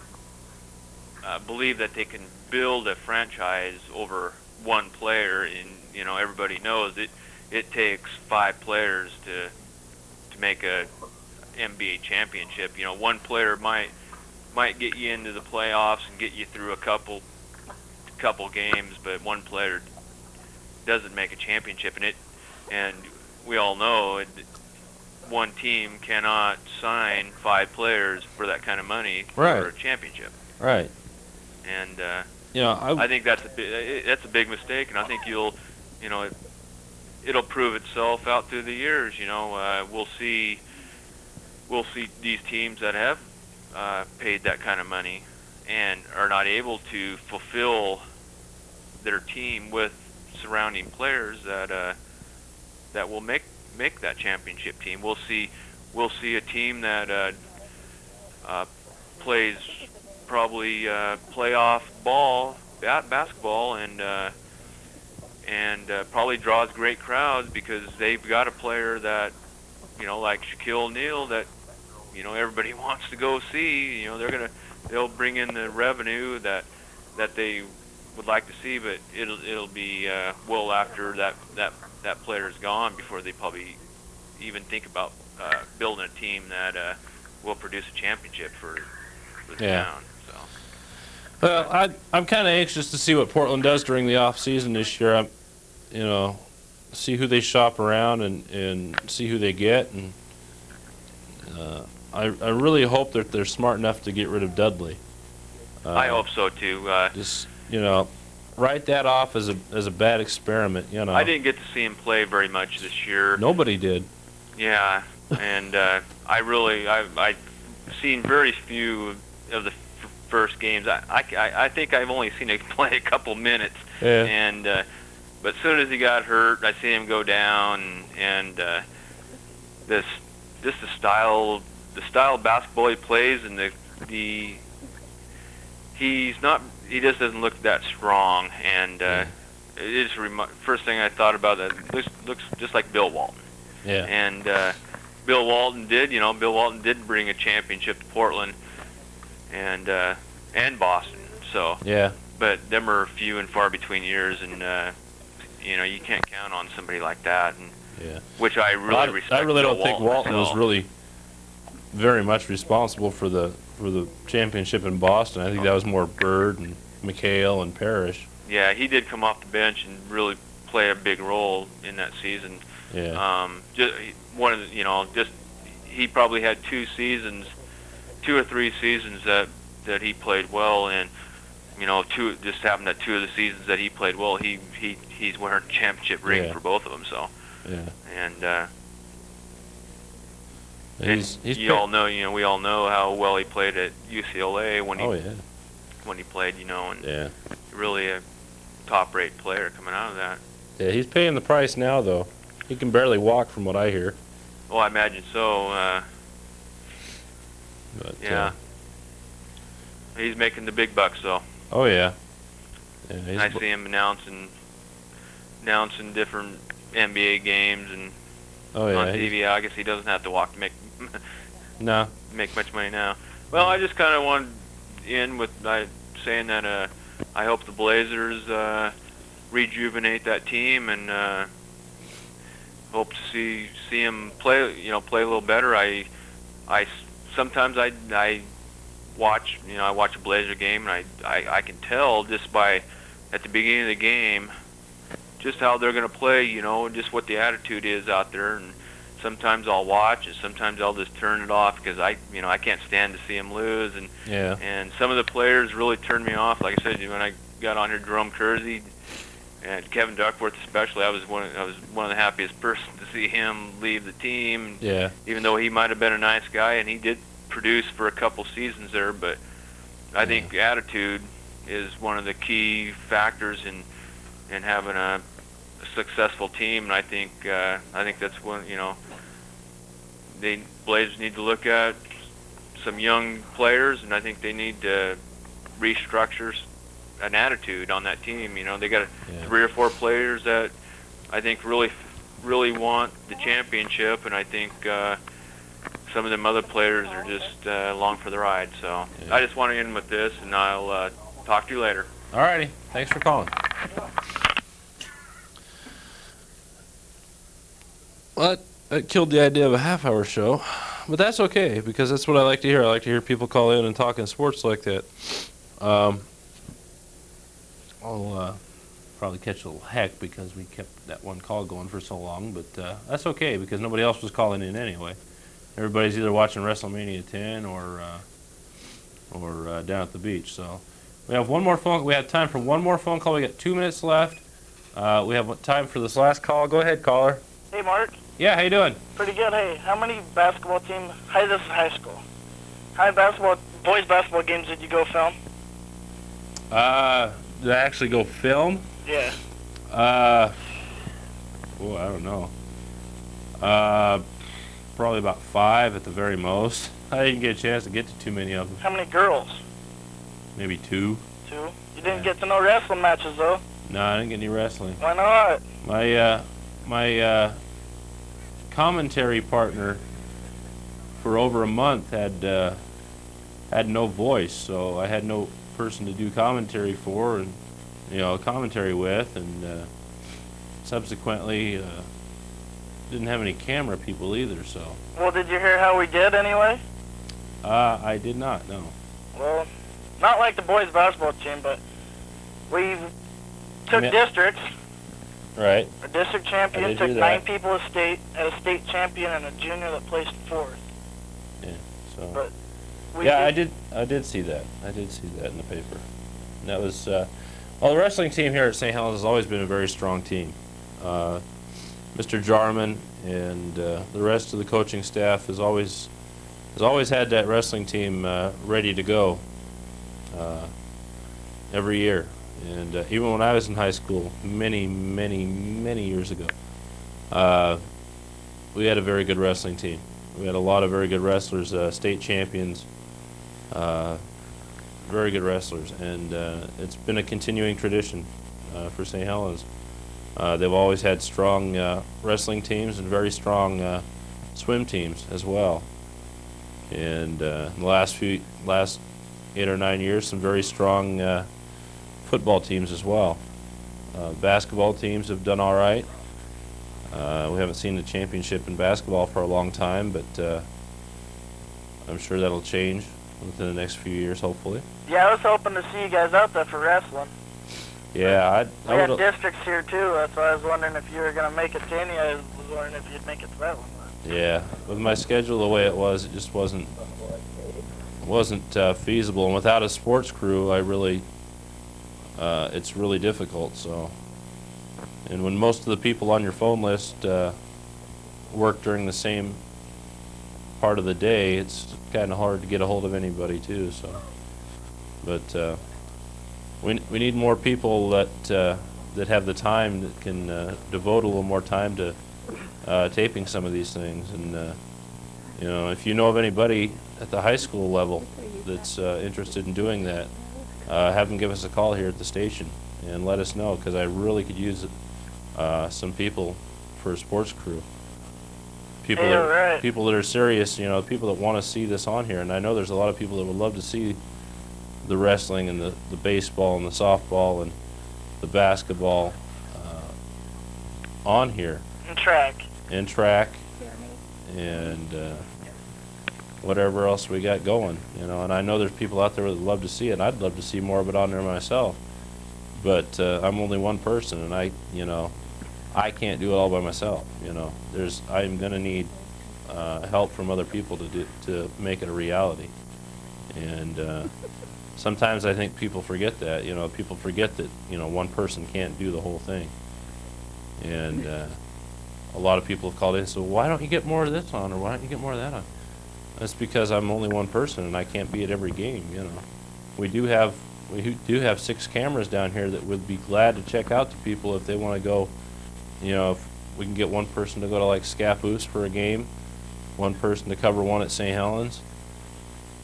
believe that they can build a franchise over one player, and you know everybody knows it takes 5 players to make a NBA championship. You know, one player might get you into the playoffs and get you through a couple games, but one player doesn't make a championship, and we all know one team cannot sign 5 players for that kind of money for a championship. Right. And you know, I think that's a big mistake, and I think it'll prove itself out through the years. You know, we'll see these teams that have paid that kind of money and are not able to fulfill their team with surrounding players that will make that championship team. We'll see a team that plays probably playoff basketball and probably draws great crowds because they've got a player that, you know, like Shaquille O'Neal, that, you know, everybody wants to go see. You know, they'll bring in the revenue that they would like to see, but it'll be well after that player's gone before they probably even think about building a team that will produce a championship for the town. So. Well, I'm kind of anxious to see what Portland does during the off season this year. You know, see who they shop around and see who they get, and I really hope that they're smart enough to get rid of Dudley. I hope so too. Just, you know, write that off as a bad experiment. You know, I didn't get to see him play very much this year. Nobody did. Yeah, and I've seen very few of the first games. I think I've only seen him play a couple minutes. Yeah. And but as soon as he got hurt, I seen him go down, and the style of basketball he plays, and he just doesn't look that strong, and it is first thing I thought about that looks just like Bill Walton. Yeah. And Bill Walton did bring a championship to Portland and Boston. So yeah. But them are few and far between years, and you know, you can't count on somebody like that. And yeah. Which I really respect. I really don't Bill think Walton was really very much responsible for the championship in Boston. I think that was more Bird and McHale and Parrish. Yeah, he did come off the bench and really play a big role in that season. Yeah. He probably had 2 or 3 seasons that he played well, and you know, just happened that 2 of the seasons that he played well, he's wearing a championship ring for both of them. So. Yeah. And we all know how well he played at UCLA when he played, you know, and really a top-rate player coming out of that. Yeah, he's paying the price now, though. He can barely walk, from what I hear. Well, I imagine so. He's making the big bucks, though. Oh yeah. I see him announcing different NBA games, and Oh yeah. on TV. I guess he doesn't have to walk to make No. make much money now. Well, I just kind of wanted in with saying that I hope the Blazers rejuvenate that team and hope to see him play play a little better. I sometimes I watch a Blazer game and I can tell just by at the beginning of the game just how they're going to play, just what the attitude is out there. And sometimes I'll watch, and sometimes I'll just turn it off because I can't stand to see them lose. And Yeah. and some of the players really turned me off. Like I said, when I got on here, Jerome Kersey and Kevin Duckworth especially, I was one of the happiest persons to see him leave the team. Yeah. Even though he might have been a nice guy, and he did produce for a couple seasons there, but I think attitude is one of the key factors in having a successful team. And I think that's one, Blazers need to look at some young players, and I think they need to restructure an attitude on that team. They got 3 or 4 players that I think really want the championship, and I think some of them other players are just along for the ride. So I just want to end with this, and I'll talk to you later. Alrighty. Thanks for calling. Well, that killed the idea of a half-hour show, but that's okay because that's what I like to hear. I like to hear people call in and talking sports like that. I'll probably catch a little heck because we kept that one call going for so long, but that's okay because nobody else was calling in anyway. Everybody's either watching WrestleMania 10 or down at the beach. So we have one more phone. We have time for one more phone call. We got 2 minutes left. We have time for this last call. Go ahead, caller. Hey, Mark. Yeah, how you doing? Pretty good. Hey, how many basketball teams? This is high school. How many boys basketball games did you go film? Did I actually go film? Yeah. I don't know. Probably about 5 at the very most. I didn't get a chance to get to too many of them. How many girls? Maybe 2. 2? You didn't get to no wrestling matches, though? No, I didn't get any wrestling. Why not? My commentary partner for over a month had no voice, so I had no person to do commentary for and commentary with, and subsequently didn't have any camera people either. So. Well, did you hear how we did anyway? I did not. No. Well, not like the boys basketball team, but we took districts. Right. A district champion took 9 people a state champion, and a junior that placed 4th. Yeah. So. But I did see that. I did see that in the paper. And that was the wrestling team here at St. Helens has always been a very strong team. Mr. Jarman and the rest of the coaching staff has always had that wrestling team ready to go every year. And even when I was in high school, many years ago, we had a very good wrestling team. We had a lot of very good wrestlers, state champions, very good wrestlers, and it's been a continuing tradition for St. Helens. They've always had strong wrestling teams and very strong swim teams as well. And in the last 8 or 9 years, some very strong football teams as well. Basketball teams have done all right. We haven't seen the championship in basketball for a long time, but I'm sure that'll change within the next few years, hopefully. Yeah, I was hoping to see you guys out there for wrestling. Yeah, we had districts here too. That's why I was wondering if you were going to make it to any. I was wondering if you'd make it to that one. Yeah, with my schedule the way it was, it just wasn't feasible. And without a sports crew, it's really difficult. So, and when most of the people on your phone list work during the same part of the day, it's kind of hard to get a hold of anybody too. So, but we need more people that have the time that can devote a little more time to taping some of these things. And if you know of anybody at the high school level that's interested in doing that, have them give us a call here at the station and let us know, because I really could use some people for a sports crew. People Yeah, right. people that are serious, you know, people that want to see this on here, and I know there's a lot of people that would love to see the wrestling and the baseball and the softball and the basketball on here. And track. And track. And whatever else we got going, you know. And I know there's people out there that would love to see it, and I'd love to see more of it on there myself. But I'm only one person, and I can't do it all by myself, you know. I'm gonna need help from other people to make it a reality. And sometimes I think people forget that, you know. People forget that, you know, one person can't do the whole thing. And a lot of people have called in and said, well, why don't you get more of this on, or why don't you get more of that on? That's because I'm only one person, and I can't be at every game, you know. We do have 6 cameras down here that would be glad to check out to people if they want to go. You know, if we can get one person to go to like Scappoose for a game, one person to cover one at Saint Helens.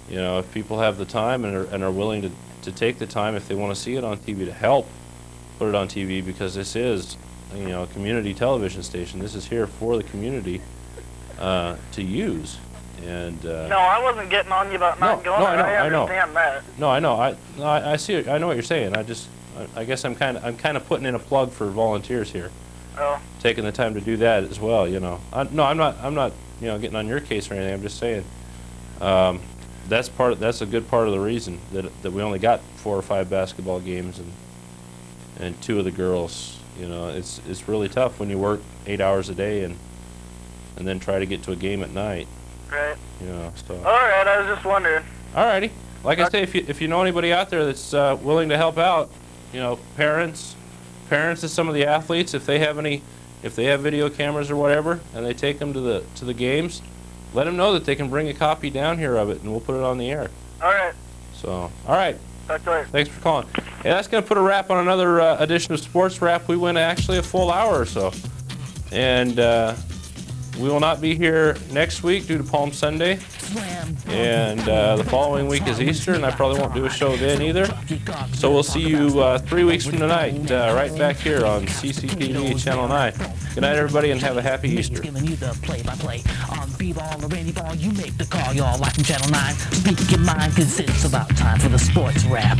You know, if people have the time and are willing to take the time, if they want to see it on TV, to help put it on TV, because this is, you know, a community television station. This is here for the community to use. And No, I wasn't getting on you about not going. I understand that. No, I know. I see it. I know what you're saying. I guess I'm kind of putting in a plug for volunteers here. Oh. Taking the time to do that as well, you know. I'm not, you know, getting on your case or anything. I'm just saying that's a good part of the reason that we only got 4 or 5 basketball games and 2 of the girls. You know, it's really tough when you work 8 hours a day and then try to get to a game at night. Right. You know, so. All right, I was just wondering. All righty. Like I say, if you know anybody out there that's willing to help out, you know, parents of some of the athletes, if they have video cameras or whatever, and they take them to the games, let them know that they can bring a copy down here of it, and we'll put it on the air. All right. So, all right. Talk to you later. Thanks for calling. Hey, that's going to put a wrap on another edition of Sports Wrap. We went actually a full hour or so, and we will not be here next week due to Palm Sunday, and the following week is Easter, and I probably won't do a show then either. So we'll see you 3 weeks from tonight, right back here on CCTV Channel 9. Good night, everybody, and have a happy Easter. Giving you the play-by-play on B-ball or any ball, you make the call. Y'all watching Channel 9. Speak your mind, 'cause it's about time for the Sports Wrap.